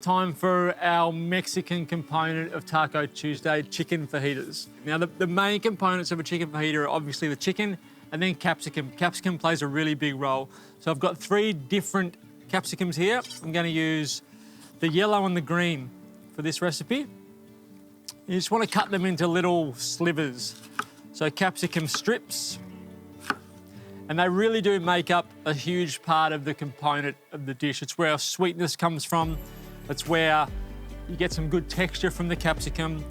Time for our Mexican component of Taco Tuesday, chicken fajitas. Now, the main components of a chicken fajita are obviously the chicken and then capsicum. Capsicum plays a really big role. So I've got 3 different capsicums here. I'm going to use the yellow and the green for this recipe. You just want to cut them into little slivers. So capsicum strips. And they really do make up a huge part of the component of the dish. It's where our sweetness comes from. That's where you get some good texture from the capsicum.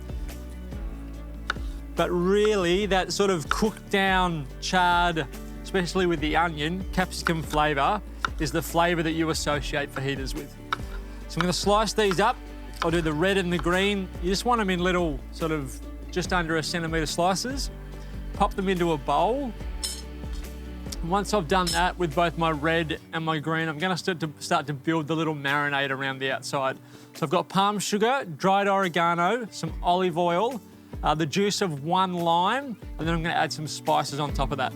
But really, that sort of cooked down, charred, especially with the onion, capsicum flavour, is the flavour that you associate fajitas with. So I'm going to slice these up. I'll do the red and the green. You just want them in little, sort of, just under 1 centimetre slices. Pop them into a bowl. Once I've done that with both my red and my green, I'm going to start to build the little marinade around the outside. So I've got palm sugar, dried oregano, some olive oil, the juice of 1 lime, and then I'm going to add some spices on top of that.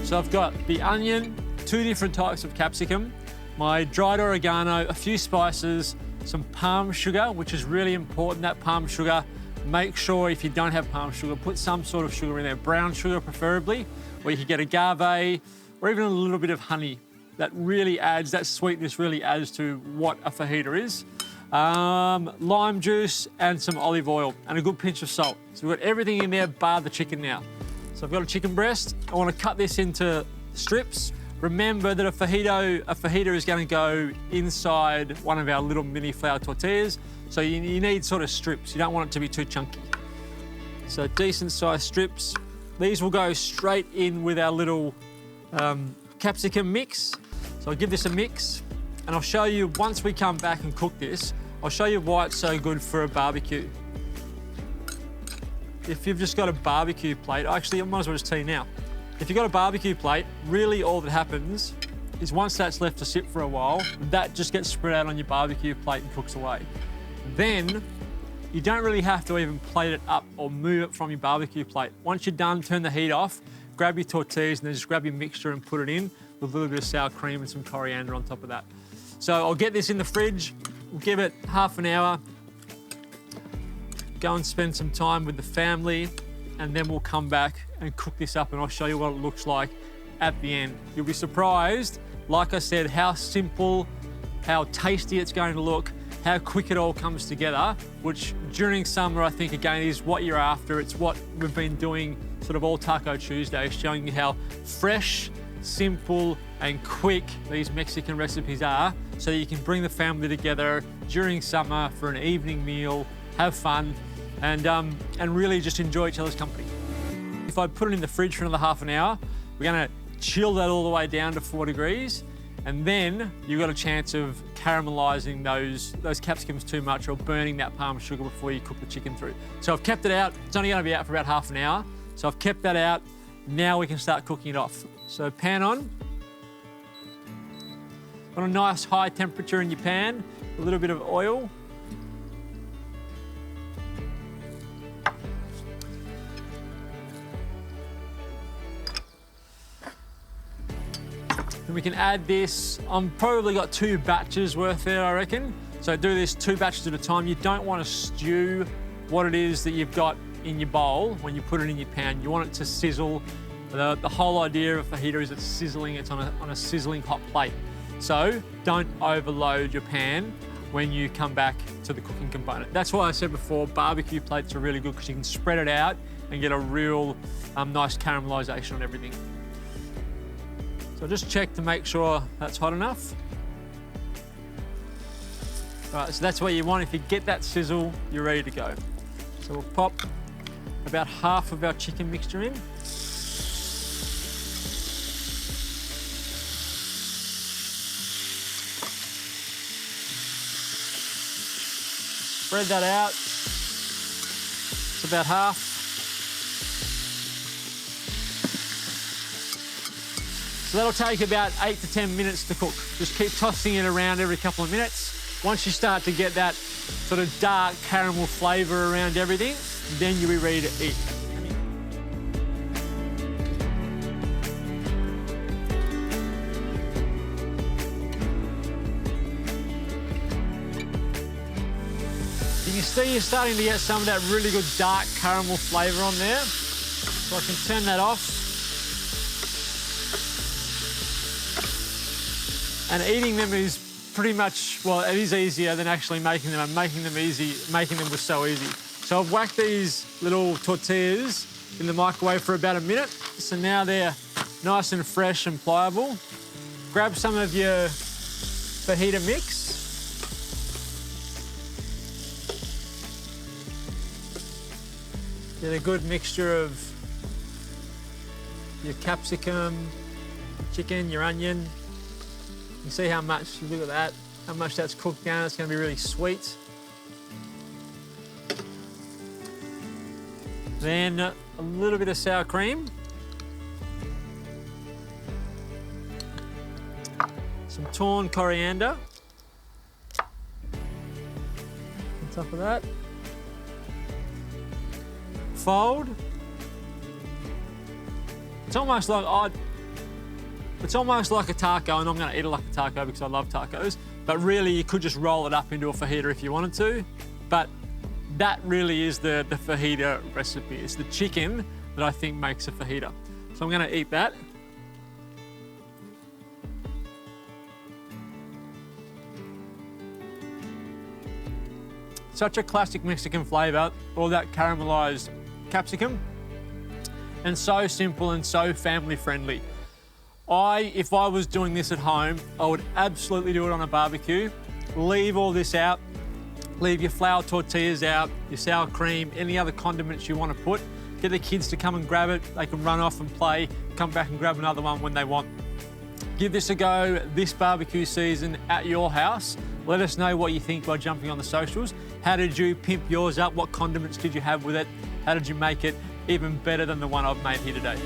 So I've got the onion, 2 different types of capsicum, my dried oregano, a few spices, some palm sugar, which is really important, that palm sugar. Make sure if you don't have palm sugar, put some sort of sugar in there, brown sugar preferably, or you can get agave, or even a little bit of honey. That really adds, that sweetness really adds to what a fajita is. Lime juice and some olive oil and a good pinch of salt. So we've got everything in there bar the chicken now. So I've got a chicken breast. I want to cut this into strips. Remember that a fajita is going to go inside one of our little mini flour tortillas. So you need sort of strips. You don't want it to be too chunky. So decent sized strips. These will go straight in with our little capsicum mix. So I'll give this a mix and I'll show you, once we come back and cook this, I'll show you why it's so good for a barbecue. If you've just got a barbecue plate, actually I might as well just tell you now. If you've got a barbecue plate, really all that happens is once that's left to sit for a while, that just gets spread out on your barbecue plate and cooks away. Then you don't really have to even plate it up or move it from your barbecue plate. Once you're done, turn the heat off, grab your tortillas and then just grab your mixture and put it in with a little bit of sour cream and some coriander on top of that. So I'll get this in the fridge, we'll give it half an hour, go and spend some time with the family, and then we'll come back and cook this up and I'll show you what it looks like at the end. You'll be surprised, like I said, how simple, how tasty it's going to look, how quick it all comes together, which during summer, I think, again, is what you're after. It's what we've been doing sort of all Taco Tuesday, showing you how fresh, simple, and quick these Mexican recipes are, so that you can bring the family together during summer for an evening meal, have fun, and really just enjoy each other's company. If I put it in the fridge for another half an hour, we're gonna chill that all the way down to 4 degrees, and then you've got a chance of caramelizing those capsicums too much or burning that palm sugar before you cook the chicken through. So I've kept it out. It's only gonna be out for about half an hour. So I've kept that out. Now we can start cooking it off. So pan on a nice high temperature in your pan, a little bit of oil. And we can add this. I've probably got 2 batches worth there, I reckon. So do this 2 batches at a time. You don't want to stew what it is that you've got in your bowl when you put it in your pan. You want it to sizzle. The whole idea of fajita is it's sizzling. It's on a sizzling hot plate. So don't overload your pan when you come back to the cooking component. That's why I said before, barbecue plates are really good because you can spread it out and get a real nice caramelization on everything. So just check to make sure that's hot enough. All right, so that's what you want. If you get that sizzle, you're ready to go. So we'll pop about half of our chicken mixture in. Spread that out. It's about half. So that'll take about 8 to 10 minutes to cook. Just keep tossing it around every couple of minutes. Once you start to get that sort of dark caramel flavour around everything, then you'll be ready to eat. You can see you're starting to get some of that really good dark caramel flavour on there. So I can turn that off. And eating them is pretty much, well, it is easier than actually making them, and making them was so easy. So I've whacked these little tortillas in the microwave for about a minute. So now they're nice and fresh and pliable. Grab some of your fajita mix. Get a good mixture of your capsicum, chicken, your onion. You can see how much, look at that, how much that's cooked down. It's going to be really sweet. Then a little bit of sour cream. Some torn coriander. On top of that. Fold. It's almost like a taco, and I'm going to eat it like a taco because I love tacos. But really, you could just roll it up into a fajita if you wanted to. But that really is the fajita recipe. It's the chicken that I think makes a fajita. So I'm going to eat that. Such a classic Mexican flavour, all that caramelised capsicum, and so simple and so family friendly. If I was doing this at home, I would absolutely do it on a barbecue. Leave all this out. Leave your flour tortillas out, your sour cream, any other condiments you want to put. Get the kids to come and grab it. They can run off and play, come back and grab another one when they want. Give this a go this barbecue season at your house. Let us know what you think by jumping on the socials. How did you pimp yours up? What condiments did you have with it? How did you make it even better than the one I've made here today?